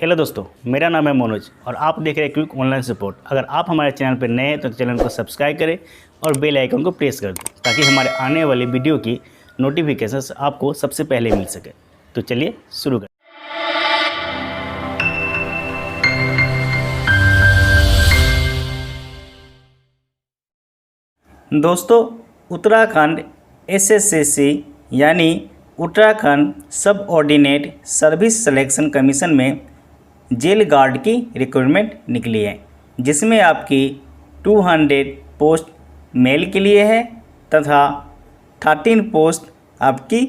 Hello दोस्तों, मेरा नाम है मनोज और आप देख रहे हैं क्विक ऑनलाइन सपोर्ट। अगर आप हमारे चैनल पर नए हैं तो चैनल को सब्सक्राइब करें और बेल आइकन को प्रेस कर दें ताकि हमारे आने वाली वीडियो की नोटिफिकेशंस आपको सबसे पहले मिल सके। तो चलिए शुरू करें। दोस्तों, उत्तराखंड एसएससी यानी उत्तराखंड सब ऑर्डिनेट सर्विस सिलेक्शन कमीशन में जेल गार्ड की रिक्रूटमेंट निकली है, जिसमें आपकी 200 पोस्ट मेल के लिए है तथा 13 पोस्ट आपकी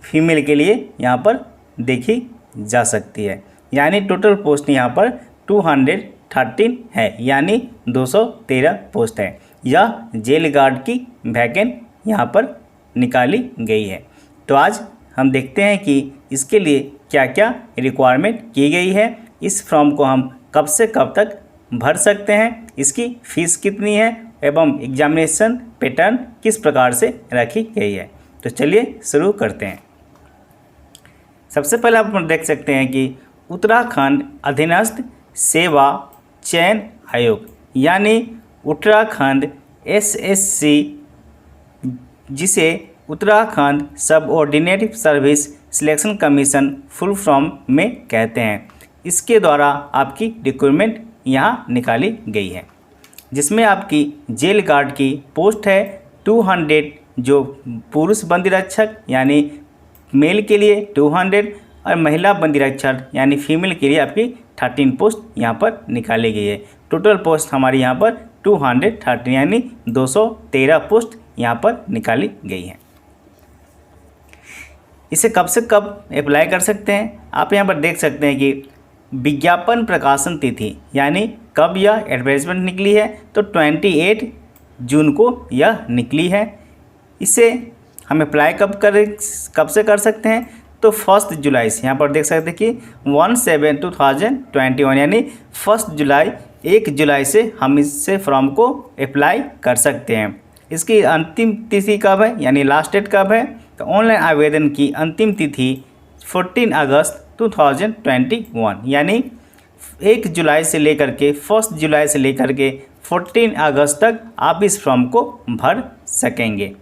फीमेल के लिए यहाँ पर देखी जा सकती है। यानी टोटल पोस्ट यहाँ पर 213 है, यानी 213 पोस्ट है। यह जेल गार्ड की वैकेंट यहाँ पर निकाली गई है। तो आज हम देखते हैं कि इसके लिए क्या क्या रिक्वायरमेंट की गई है, इस फॉर्म को हम कब से कब तक भर सकते हैं, इसकी फ़ीस कितनी है एवं एग्जामिनेशन पैटर्न किस प्रकार से रखी गई है। तो चलिए शुरू करते हैं। सबसे पहले आप देख सकते हैं कि उत्तराखंड अधीनस्थ सेवा चयन आयोग यानी उत्तराखंड एसएससी, जिसे उत्तराखंड सब ordinate service selection commission full form में कहते हैं, इसके द्वारा आपकी रिक्रूटमेंट यहाँ निकाली गई है, जिसमें आपकी जेल गार्ड की पोस्ट है 200 जो पुरुष बंदी रक्षक यानी मेल के लिए 200 और महिला बंदी रक्षक यानी फीमेल के लिए आपकी 13 पोस्ट यहाँ पर निकाली गई है। टोटल पोस्ट हमारी यहाँ पर 213 यानी 213 पोस्ट यहाँ पर निकाली गई है। इसे कब से कब अप्लाई कर सकते हैं, आप यहाँ पर देख सकते हैं कि विज्ञापन प्रकाशन तिथि यानी कब यह एडवर्टाइजमेंट निकली है, तो 28 जून को यह निकली है। इसे हम अप्लाई कब से कर सकते हैं, तो 1 जुलाई से। यहाँ पर देख सकते हैं कि 1/7/2021 यानी 1 जुलाई 1 जुलाई से हम इससे फॉर्म को अप्लाई कर सकते हैं। इसकी अंतिम तिथि कब है यानी लास्ट डेट कब है, तो ऑनलाइन आवेदन की अंतिम तिथि 14 अगस्त 2021 यानी 1 जुलाई से लेकर के 1 जुलाई से लेकर के 14 अगस्त तक आप इस फॉर्म को भर सकेंगे।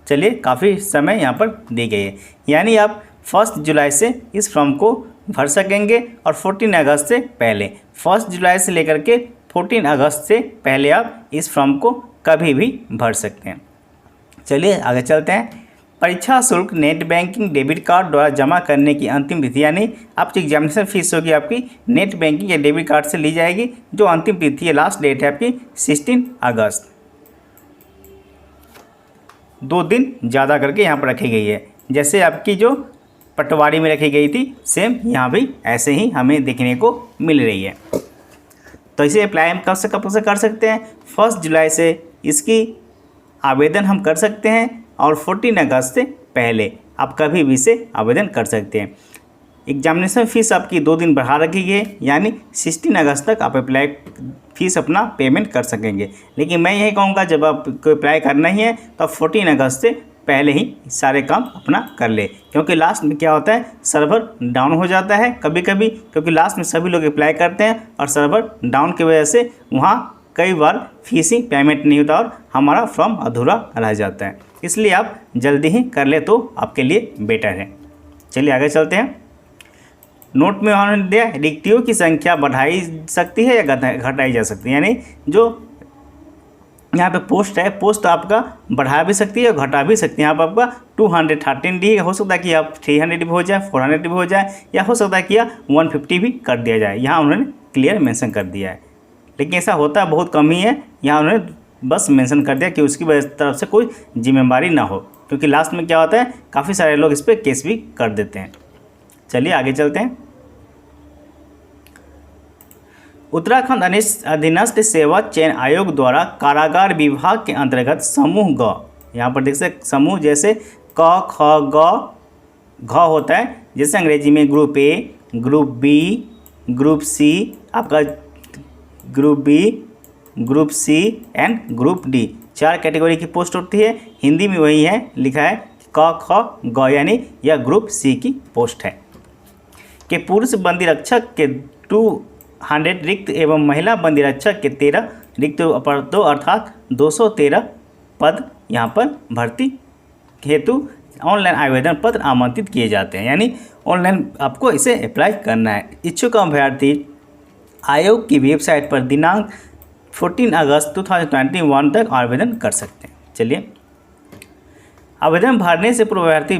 चलिए, काफ़ी समय यहाँ पर दी गई है, यानी आप 1 जुलाई से इस फॉर्म को भर सकेंगे और 14 अगस्त से पहले, 1 जुलाई से लेकर के 14 अगस्त से पहले आप इस फॉर्म को कभी भी भर सकते हैं। चलिए आगे चलते हैं। परीक्षा शुल्क नेट बैंकिंग डेबिट कार्ड द्वारा जमा करने की अंतिम तिथि यानी आपकी एग्जामिनेशन फीस होगी आपकी नेट बैंकिंग या डेबिट कार्ड से ली जाएगी, जो अंतिम तिथि है, लास्ट डेट है आपकी 16 अगस्त। 2 दिन ज़्यादा करके यहाँ पर रखी गई है, जैसे आपकी जो पटवारी में रखी गई थी सेम यहाँ भी ऐसे ही हमें देखने को मिल रही है। तो इसे अप्लाई हम कब से कर सकते हैं, 1 जुलाई से इसकी आवेदन हम कर सकते हैं और 14 अगस्त से पहले आप कभी भी इसे आवेदन कर सकते हैं। एग्जामिनेशन फ़ीस आपकी 2 दिन बढ़ा रखी है, यानी 16 अगस्त तक आप अप्लाई फीस अपना पेमेंट कर सकेंगे। लेकिन मैं यही कहूँगा, जब आपको अप्लाई करना ही है तो आप 14 अगस्त से पहले ही सारे काम अपना कर ले, क्योंकि लास्ट में क्या होता है, सर्वर डाउन हो जाता है कभी कभी, क्योंकि लास्ट में सभी लोग अप्लाई करते हैं और सर्वर डाउन की वजह से वहाँ कई बार फीस ही पेमेंट नहीं होता और हमारा फॉर्म अधूरा रह जाता है। इसलिए आप जल्दी ही कर ले तो आपके लिए बेटर है। चलिए आगे चलते हैं। नोट में उन्होंने दिया रिक्तियों की संख्या बढ़ाई सकती है या घटाई जा सकती है, यानी जो यहाँ पे पोस्ट है, पोस्ट आपका बढ़ा भी सकती है और घटा भी सकती है। यहाँ पर आपका 213 डी हो सकता है कि आप 300 भी हो जाए, 400 भी हो जाए, या हो सकता है कि 150 भी कर दिया जाए। यहाँ उन्होंने क्लियर मेंशन कर दिया है, लेकिन ऐसा होता बहुत कम ही है। यहाँ उन्होंने बस मेंशन कर दिया कि उसकी तरफ से कोई जिम्मेदारी ना हो, क्योंकि लास्ट में क्या होता है, काफ़ी सारे लोग इस पर केस भी कर देते हैं। चलिए आगे चलते हैं। उत्तराखंड अधीनस्थ सेवा चयन आयोग द्वारा कारागार विभाग के अंतर्गत समूह ग, यहाँ पर देख सकते समूह जैसे क ख ग घ होता है, जैसे अंग्रेजी में group A, group B, group C, आपका group B, group C and group D, 4 category की पोस्ट होती है। हिंदी में वही है, लिखा है क ख ग, यानी यह ग्रुप सी की पोस्ट है। कि पुरुष बंदी रक्षक के 200 रिक्त एवं महिला बंदी रक्षक के 13 रिक्त पदों अर्थात 213 पद यहाँ पर भर्ती हेतु ऑनलाइन आवेदन पत्र आमंत्रित किए जाते हैं, यानी ऑनलाइन आपको इसे अप्लाई करना है। इच्छुक अभ्यर्थी आयोग की वेबसाइट पर दिनांक 14 अगस्त 2021 तक आवेदन कर सकते हैं। चलिए, आवेदन भरने से पूर्व अभ्यर्थी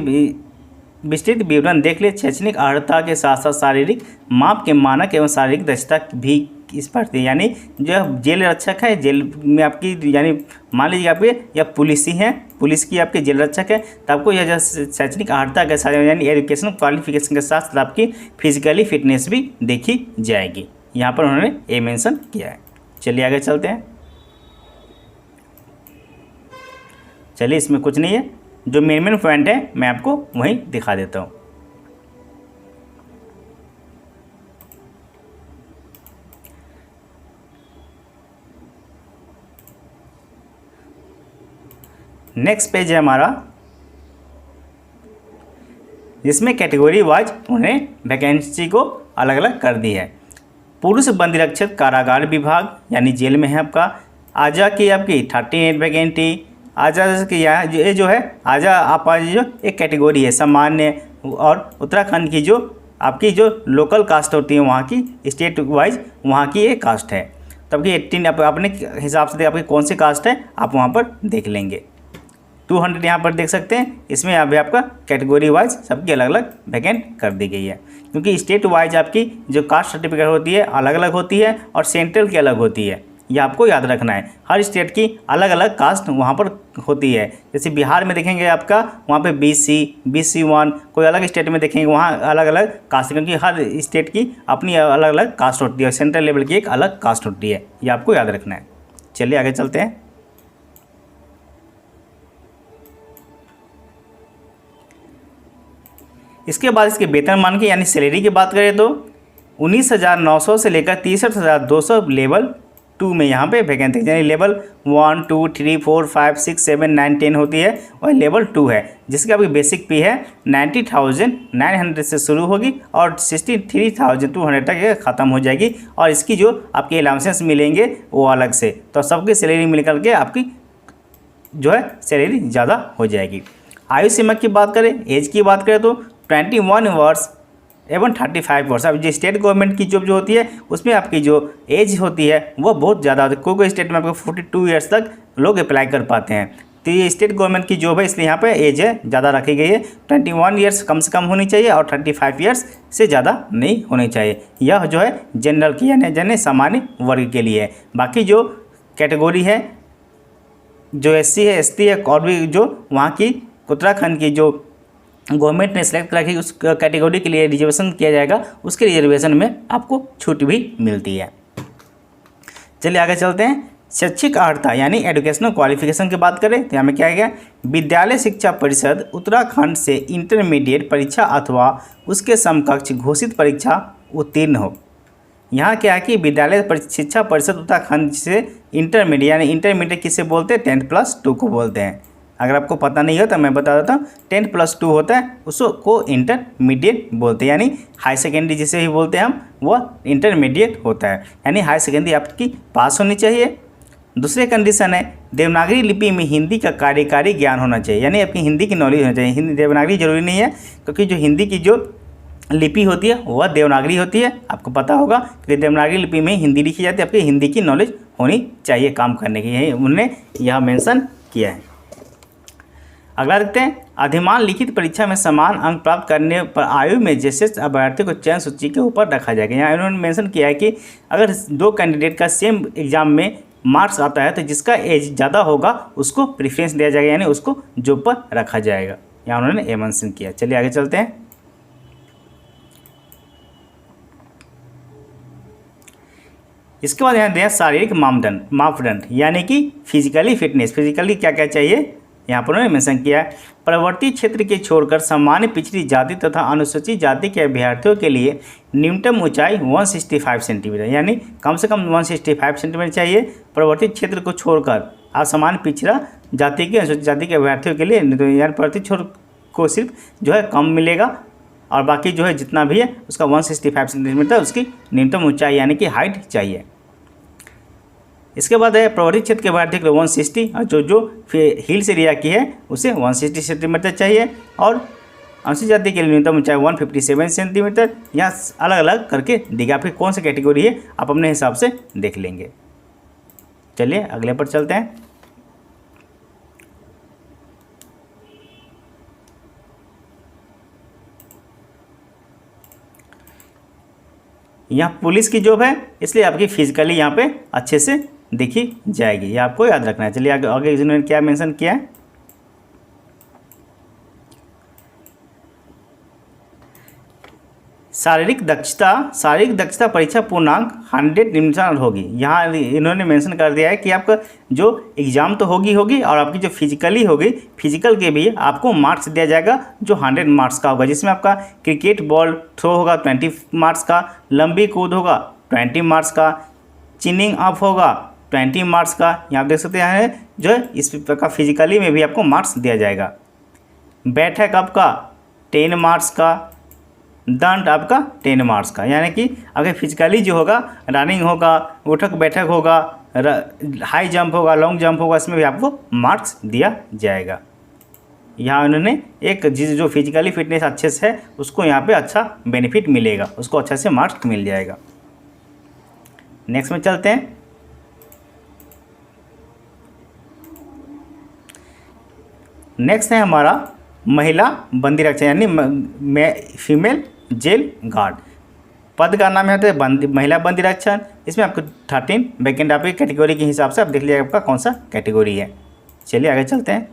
विस्तृत विवरण देख ले। शैक्षणिक अर्हता के साथ साथ शारीरिक माप के मानक एवं शारीरिक दक्षता भी इस पर थी, यानी जो जेल रक्षक है, जेल में आपकी यानी मान लीजिए आपके या पुलिस ही है, पुलिस की आपके जेल रक्षक है, तो आपको यह जो शैक्षणिक अर्हता के साथ यानी एजुकेशन क्वालिफिकेशन के साथ साथ आपकी फिजिकली फिटनेस भी देखी जाएगी। यहाँ पर उन्होंने ये मेंशन किया है। चलिए आगे चलते हैं। चलिए, इसमें कुछ नहीं है, जो मेन पॉइंट है मैं आपको वहीं दिखा देता हूँ। नेक्स्ट पेज है हमारा, जिसमें कैटेगरी वाइज उन्हें वैकेंसी को अलग अलग कर दी है। पुरुष बंदी रक्षक कारागार विभाग यानी जेल में है आपका, आजा की आपकी 38 वैकेंसी। आजा की यहाँ ये जो है आजा आप जो एक कैटेगरी है सामान्य, और उत्तराखंड की जो आपकी जो लोकल कास्ट होती है वहाँ की स्टेट वाइज वहाँ की ये कास्ट है। तब कि 18 अपने हिसाब से आपकी कौन सी कास्ट है आप वहाँ पर देख लेंगे। 200 यहाँ पर देख सकते हैं। इसमें अभी आपका कैटेगरी वाइज सबकी अलग अलग वैकेंट कर दी गई है, क्योंकि स्टेट वाइज आपकी जो कास्ट सर्टिफिकेट होती है अलग अलग होती है और सेंट्रल की अलग होती है। ये आपको याद रखना है, हर स्टेट की अलग अलग कास्ट वहाँ पर होती है। जैसे बिहार में देखेंगे आपका वहाँ पे BC, BC1, कोई अलग स्टेट में देखेंगे वहाँ अलग अलग कास्ट, क्योंकि हर स्टेट की अपनी अलग अलग कास्ट होती है और सेंट्रल लेवल की एक अलग कास्ट होती है। ये आपको याद रखना है। चलिए आगे चलते हैं। इसके बाद इसके वेतनमान की यानी सैलरी की बात करें तो 19,900 से लेकर 63,200 लेवल 2 में यहाँ पे वैकेंसी, यानी लेवल 1, 2, 3, 4, 5, 6, 7, 9, 10 होती है और लेवल 2 है, जिसकी आपकी बेसिक पे है 90,900 से शुरू होगी और 63,200 तक ये ख़त्म हो जाएगी। और इसकी जो आपके अलाउंसेस मिलेंगे वो अलग से, तो सबकी सैलरी मिल करके आपकी जो है सैलरी ज़्यादा हो जाएगी। आयु सीमा की बात करें, एज की बात करें तो 21 वर्ष एवं 35 वर्ष। अब जो स्टेट गवर्नमेंट की जॉब जो होती है उसमें आपकी जो एज होती है वो बहुत ज़्यादा होती है। कोई स्टेट में आपको 42 ईयर्स तक लोग अप्लाई कर पाते हैं। तो ये स्टेट गवर्नमेंट की जॉब है, इसलिए यहाँ पे एज है ज़्यादा रखी गई है। 21 ईयर्स कम से कम होनी चाहिए और 35 ईयर्स से ज़्यादा नहीं होनी चाहिए। यह जो है जनरल की यानी सामान्य वर्ग के लिए है। बाकी जो कैटेगरी है, जो SC है, ST है और भी जो वहाँ की उत्तराखंड की जो गवर्नमेंट ने सेलेक्ट रखी उस कैटेगरी के लिए रिजर्वेशन किया जाएगा, उसके रिजर्वेशन में आपको छूट भी मिलती है। चलिए आगे चलते हैं। शैक्षिक अर्हता यानी एजुकेशनल क्वालिफिकेशन की बात करें तो यहाँ में क्या है, विद्यालय शिक्षा परिषद उत्तराखंड से इंटरमीडिएट परीक्षा अथवा उसके समकक्ष घोषित परीक्षा उत्तीर्ण हो। यहाँ क्या है कि विद्यालय शिक्षा परिषद उत्तराखंड से इंटरमीडिएट, यानी इंटरमीडिएट किसे बोलते हैं, 10+2 को बोलते हैं। अगर आपको पता नहीं हो तो मैं बता देता हूँ, 10+2 होता है उसको इंटरमीडिएट बोलते हैं, यानी हाई सेकेंडरी जिसे ही बोलते हैं हम, वह इंटरमीडिएट होता है। यानी हाई सेकेंडरी आपकी पास होनी चाहिए। दूसरे कंडीशन है देवनागरी लिपि में हिंदी का कार्यकारी ज्ञान होना चाहिए, यानी आपकी हिंदी की नॉलेज होनी चाहिए। हिंदी देवनागरी जरूरी नहीं है, क्योंकि जो हिंदी की जो लिपि होती है वह देवनागरी होती है, आपको पता होगा, क्योंकि देवनागरी लिपि में हिंदी लिखी जाती है। आपकी हिंदी की नॉलेज होनी चाहिए काम करने की, यही उन्होंने यह मेंशन किया है। अगला देखते हैं, अधिमान लिखित परीक्षा में समान अंक प्राप्त करने पर आयु में जैसे अभ्यर्थी को चयन सूची के ऊपर रखा जाएगा। यहाँ इन्होंने मेंशन किया है कि अगर दो कैंडिडेट का सेम एग्जाम में मार्क्स आता है तो जिसका एज ज़्यादा होगा उसको प्रेफरेंस दिया जाएगा, यानी उसको जॉब पर रखा जाएगा। यहाँ उन्होंने ये मेंशन किया। चलिए आगे चलते हैं। इसके बाद यहाँ दें शारीरिक मापदंड यानी कि फिजिकली फिटनेस, फिजिकली क्या क्या चाहिए यहाँ पर उन्होंने मेंशन किया है। प्रवर्ती क्षेत्र के छोड़कर सामान्य पिछड़ी जाति तथा अनुसूचित जाति के अभ्यर्थियों के लिए न्यूनतम ऊंचाई 165 सेंटीमीटर, यानी कम से कम 165 सेंटीमीटर चाहिए। प्रवर्ती क्षेत्र को छोड़कर आप सामान्य पिछड़ा जाति के अनुसूचित जाति के अभ्यर्थियों के लिए, यानी प्रवर्ती क्षेत्र को सिर्फ जो है कम मिलेगा और बाकी जो है जितना भी है उसका 165 सेंटीमीटर उसकी न्यूनतम ऊंचाई यानी कि हाइट चाहिए। इसके बाद है प्रवर्ती क्षेत्र के बाहर ठीक 160 और जो हिल्स एरिया की है उसे 160 सेंटीमीटर चाहिए और अनुसूचित जाति के लिए न्यूनतम ऊंचाई 157 सेंटीमीटर। यहाँ अलग अलग करके दिखा, फिर कौन सी कैटेगरी है आप अपने हिसाब से देख लेंगे। चलिए अगले पर चलते हैं। यहाँ पुलिस की जॉब है इसलिए आपकी फिजिकली यहाँ पे अच्छे से देखी जाएगी, ये आपको याद रखना है। चलिए आगे आगे इन्होंने क्या मेंशन किया है, शारीरिक दक्षता परीक्षा पूर्णांक 100 निम्नानुसार होगी। यहाँ इन्होंने मेंशन कर दिया है कि आपका जो एग्ज़ाम तो होगी और आपकी जो फिजिकली होगी, फिजिकल के भी आपको मार्क्स दिया जाएगा जो 100 मार्क्स का होगा, जिसमें आपका क्रिकेट बॉल थ्रो होगा 20 मार्क्स का, लंबी कूद होगा 20 मार्क्स का, चिनिंग अप होगा 20 मार्क्स का। यहाँ देख सकते हैं जो है इस प्रकार फिजिकली में भी आपको मार्क्स दिया जाएगा। बैठक आपका 10 मार्क्स का, दंड आपका 10 मार्क्स का, यानी कि अगर फिजिकली जो होगा रनिंग होगा, उठक बैठक होगा, हाई जंप होगा, लॉन्ग जंप होगा, इसमें भी आपको मार्क्स दिया जाएगा। यहाँ उन्होंने एक जो फिजिकली फिटनेस अच्छे से है उसको यहाँ पे अच्छा बेनिफिट मिलेगा, उसको अच्छे से मार्क्स मिल जाएगा। नेक्स्ट में चलते हैं। नेक्स्ट है हमारा महिला बंदी रक्षा यानी फीमेल जेल गार्ड। पद का नाम है महिला बंदी रक्षक। इसमें आपको 13 वैकेंट आपकी कैटेगरी के हिसाब से आप देख लीजिए आपका कौन सा कैटेगरी है। चलिए आगे चलते हैं।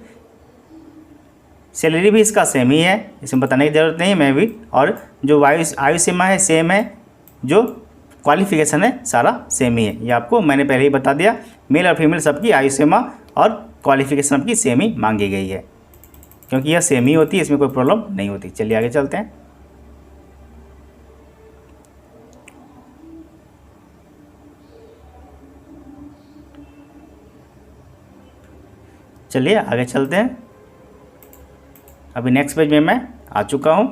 सैलरी भी इसका सेम ही है, इसमें बताने की ज़रूरत नहीं है मैं भी, और जो आयु सीमा है सेम है, जो क्वालिफिकेशन है सारा सेम ही है। ये आपको मैंने पहले ही बता दिया, मेल और फीमेल सबकी आयु सीमा और क्वालिफिकेशन सबकी सेम ही मांगी गई है, क्योंकि यह सेम ही होती है, इसमें कोई प्रॉब्लम नहीं होती। चलिए आगे चलते हैं। चलिए आगे चलते हैं। अभी नेक्स्ट पेज में मैं आ चुका हूँ।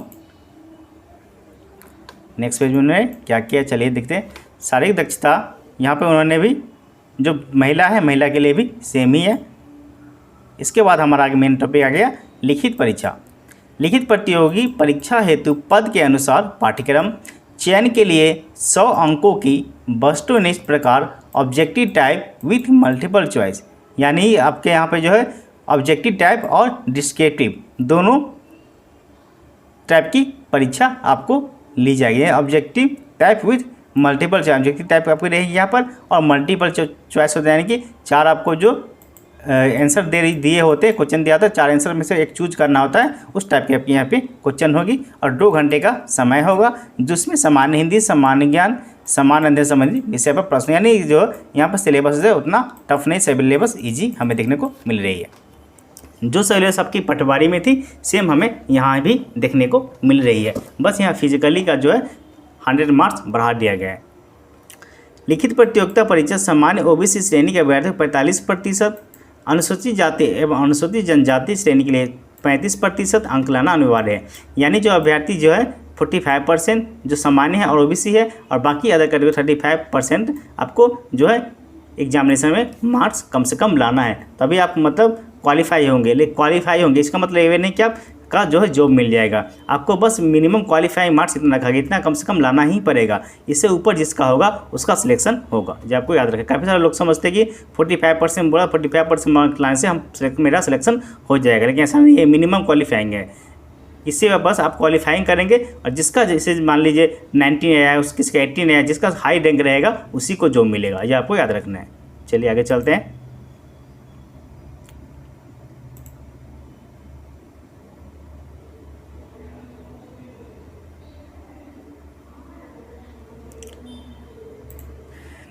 नेक्स्ट पेज में उन्होंने क्या किया चलिए देखते हैं। शारीरिक दक्षता यहाँ पे उन्होंने भी जो महिला है महिला के लिए भी सेम ही है। इसके बाद हमारा आगे मेन टॉपिक आ गया लिखित परीक्षा। लिखित प्रतियोगी परीक्षा हेतु पद के अनुसार पाठ्यक्रम चयन के लिए 100 अंकों की वस्तुनिष्ठ प्रकार objective type with multiple choice, यानी आपके यहाँ पे जो है ऑब्जेक्टिव टाइप और डिस्क्रिप्टिव दोनों टाइप की परीक्षा आपको ली जाएगी। Objective type with multiple choice, objective type आपकी रहेगी यहाँ पर, और मल्टीपल चॉइस होता है यानी कि 4 आपको जो आंसर दिए होते हैं, क्वेश्चन दिया होता है, 4 आंसर में से एक चूज करना होता है, उस टाइप की आपकी यहाँ पे क्वेश्चन होगी। और 2 घंटे का समय होगा जिसमें सामान्य हिंदी, सामान्य ज्ञान, सामान्य अध्ययन संबंधी विषय पर प्रश्न, यानी जो यहाँ पर सिलेबस है उतना टफ नहीं, सिलेबस ईजी हमें देखने को मिल रही है। जो सिलेबस आपकी पटवारी में थी सेम हमें यहाँ भी देखने को मिल रही है, बस यहाँ फिजिकली का जो है 100 मार्क्स बढ़ा दिया गया है। लिखित प्रतियोगिता परीक्षा सामान्य ओबीसी श्रेणी के अभ्यर्थी 45%, अनुसूचित जाति एवं अनुसूचित जनजाति श्रेणी के लिए 35% अंक लाना अनिवार्य है। यानी जो अभ्यर्थी जो है 45% जो सामान्य है और ओबीसी है, और बाकी अदर कैटेगरी 35% आपको जो है एग्जामिनेशन में मार्क्स कम से कम लाना है, तभी आप मतलब क्वालिफाई होंगे। लेकिन क्वालिफाई होंगे इसका मतलब ये नहीं कि आपका जो है जॉब मिल जाएगा, आपको बस मिनिमम क्वालिफाइंग मार्क्स इतना रखा गया, इतना कम से कम लाना ही पड़ेगा। इससे ऊपर जिसका होगा उसका सिलेक्शन होगा, जो आपको याद रखें। काफ़ी सारे लोग समझते हैं कि 45% बोला, 45% मार्क्स लाने से मेरा सिलेक्शन हो जाएगा, लेकिन ऐसा नहीं है, मिनिमम क्वालिफाइंग है। इससे बस आप क्वालिफाइंग करेंगे, और जिसका जैसे मान लीजिए 19 आया, किसका 18 आया, जिसका हाई रैंक रहेगा उसी को जॉब मिलेगा, ये आपको याद रखना है। चलिए आगे चलते हैं।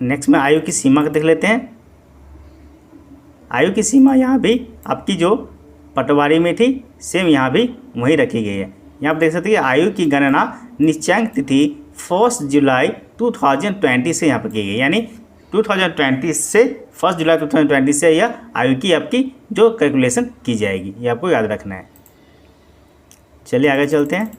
नेक्स्ट में आयु की सीमा को देख लेते हैं। आयु की सीमा यहाँ भी आपकी जो पटवारी में थी सेम यहाँ भी वही रखी गई है। यहाँ आप देख सकते हैं आयु की गणना निश्चयांक तिथि 1 जुलाई 2020 से यहाँ पर की गई, यानी 2020 से 1 जुलाई 2020 से यह आयु की आपकी जो कैलकुलेशन की जाएगी, ये आपको याद रखना है। चलिए आगे चलते हैं।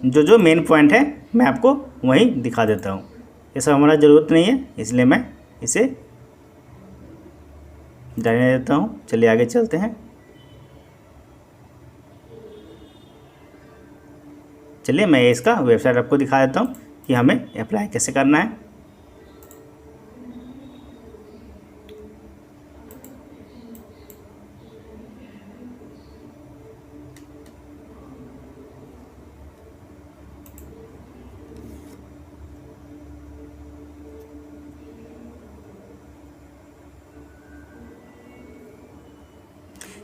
जो जो मेन पॉइंट है मैं आपको वहीं दिखा देता हूँ। ये सब हमारा ज़रूरत नहीं है, इसलिए मैं इसे जाने देता हूँ। चलिए आगे चलते हैं। चलिए मैं इसका वेबसाइट आपको दिखा देता हूँ कि हमें अप्लाई कैसे करना है।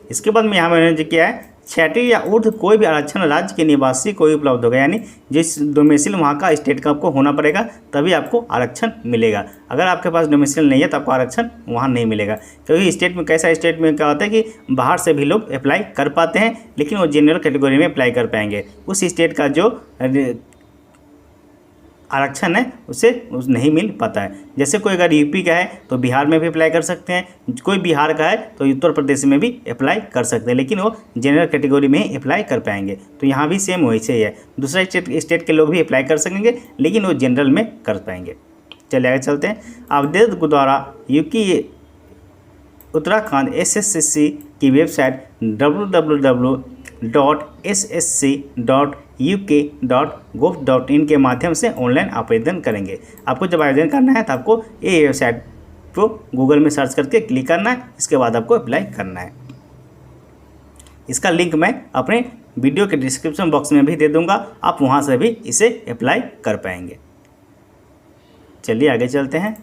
इसके बाद में यहाँ मैंने जो किया है, क्षैतिज या ऊर्ध्व कोई भी आरक्षण राज्य के निवासी को ही उपलब्ध होगा, यानी जिस डोमिसाइल वहाँ का स्टेट का आपको होना पड़ेगा तभी आपको आरक्षण मिलेगा। अगर आपके पास डोमिसाइल नहीं है तो आपको आरक्षण वहाँ नहीं मिलेगा। क्योंकि स्टेट में कैसा, स्टेट में क्या होता है कि बाहर से भी लोग अप्लाई कर पाते हैं, लेकिन वो जनरल कैटेगरी में अप्लाई कर पाएंगे। उस स्टेट का जो आरक्षण है उसे नहीं मिल पाता है। जैसे कोई अगर यूपी का है तो बिहार में भी अप्लाई कर सकते हैं, कोई बिहार का है तो उत्तर प्रदेश में भी अप्लाई कर सकते हैं, लेकिन वो जनरल कैटेगरी में ही अप्लाई कर पाएंगे। तो यहाँ भी सेम वैसे ही है, दूसरा स्टेट के लोग भी अप्लाई कर सकेंगे, लेकिन वो जनरल में कर पाएंगे। चलिए आगे चलते हैं। आवेदक द्वारा यूपी उत्तराखंड SSCC की वेबसाइट www.ssc.uk.gov.in के माध्यम से ऑनलाइन आवेदन करेंगे। आपको जब आवेदन करना है तो आपको ये वेबसाइट को गूगल में सर्च करके क्लिक करना है, इसके बाद आपको अप्लाई करना है। इसका लिंक मैं अपने वीडियो के डिस्क्रिप्शन बॉक्स में भी दे दूंगा, आप वहां से भी इसे अप्लाई कर पाएंगे। चलिए आगे चलते हैं।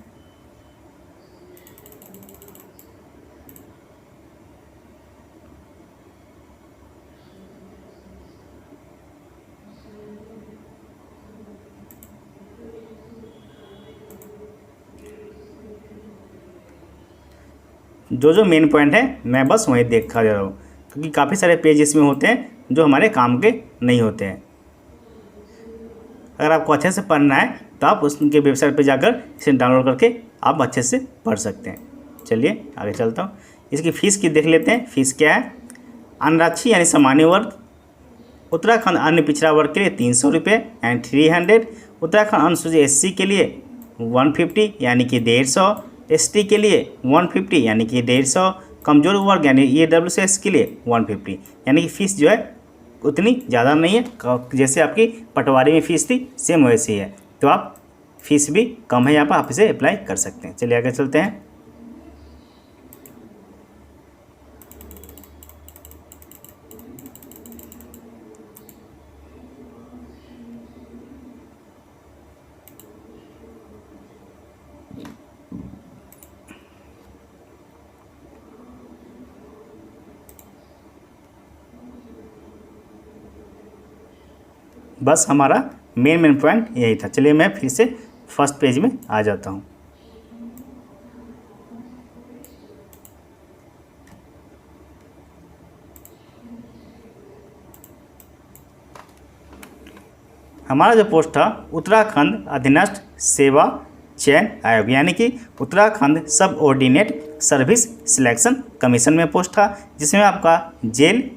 जो जो मेन पॉइंट है मैं बस वहीं देखा जा रहा हूँ, क्योंकि काफ़ी सारे पेज इसमें होते हैं जो हमारे काम के नहीं होते हैं। अगर आपको अच्छे से पढ़ना है तो आप उसके वेबसाइट पर जाकर इसे डाउनलोड करके आप अच्छे से पढ़ सकते हैं। चलिए आगे चलता हूँ। इसकी फ़ीस की देख लेते हैं। फ़ीस क्या है। अनारक्षी यानी सामान्य वर्ग, उत्तराखंड अन्य पिछड़ा वर्ग के लिए 300 रुपये एंड 300। उत्तराखंड अनुसूचित SC के लिए 150 यानी कि 150, ST के लिए 150 यानी कि 150, कमज़ोर वर्ग यानी EWS के लिए 150। यानी कि फ़ीस जो है उतनी ज़्यादा नहीं है, जैसे आपकी पटवारी में फ़ीस थी सेम वैसी है। तो आप फीस भी कम है, यहाँ पर आप इसे अप्लाई कर सकते हैं। चलिए आगे चलते हैं। बस हमारा मेन पॉइंट यही था। चलिए मैं फिर से फर्स्ट पेज में आ जाता हूँ। हमारा जो पोस्ट था उत्तराखंड अधीनस्थ सेवा चयन आयोग, यानी कि उत्तराखंड सब ऑर्डिनेट सर्विस सिलेक्शन कमीशन में पोस्ट था, जिसमें आपका जेल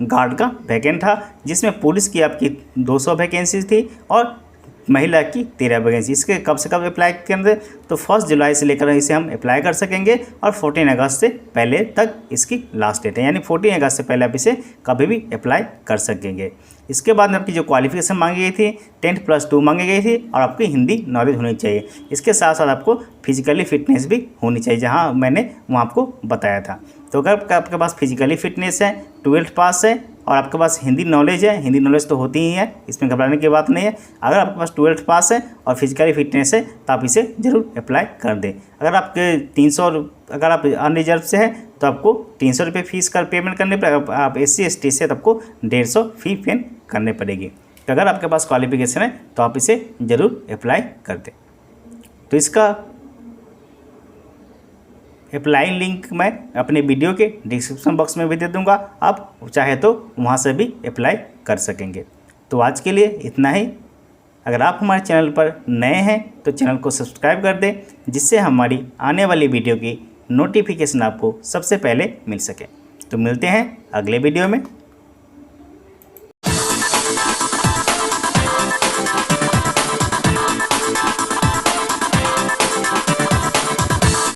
गार्ड का वैकेंट था, जिसमें पुलिस की आपकी 200 वैकेंसी थी और महिला की 13 वैकेंसी। इसके कब से कब अप्लाई करेंगे तो 1 जुलाई से लेकर इसे हम अप्लाई कर सकेंगे और 14 अगस्त से पहले तक इसकी लास्ट डेट है, यानी 14 अगस्त से पहले आप इसे कभी भी अप्लाई कर सकेंगे। इसके बाद में आपकी जो क्वालिफिकेशन मांगी गई थी 10+2 मांगी गई थी और आपकी हिंदी नॉलेज होनी चाहिए। इसके साथ साथ आपको फिजिकली फिटनेस भी होनी चाहिए, जहाँ मैंने वहाँ आपको बताया था। तो अगर आपके पास फिजिकली फिटनेस है, 12th पास है और आपके पास हिंदी नॉलेज है, हिंदी नॉलेज तो होती ही है, इसमें घबराने की बात नहीं है। अगर आपके पास 12th पास है और फिजिकली फिटनेस है तो आप इसे ज़रूर अप्लाई कर दें। अगर आपके 300, अगर आप अनरिजर्व से हैं तो आपको 300 रुपये फीस का पेमेंट करने पर, आप SC ST से तो आपको 150 फी पे करने पड़ेगी। तो अगर आपके पास क्वालिफिकेशन है तो आप इसे ज़रूर अप्लाई कर दें। तो इसका अप्लाई लिंक मैं अपने वीडियो के डिस्क्रिप्शन बॉक्स में भी दे दूंगा, आप चाहे तो वहां से भी अप्लाई कर सकेंगे। तो आज के लिए इतना ही। अगर आप हमारे चैनल पर नए हैं तो चैनल को सब्सक्राइब कर दें, जिससे हमारी आने वाली वीडियो की नोटिफिकेशन आपको सबसे पहले मिल सके। तो मिलते हैं अगले वीडियो में।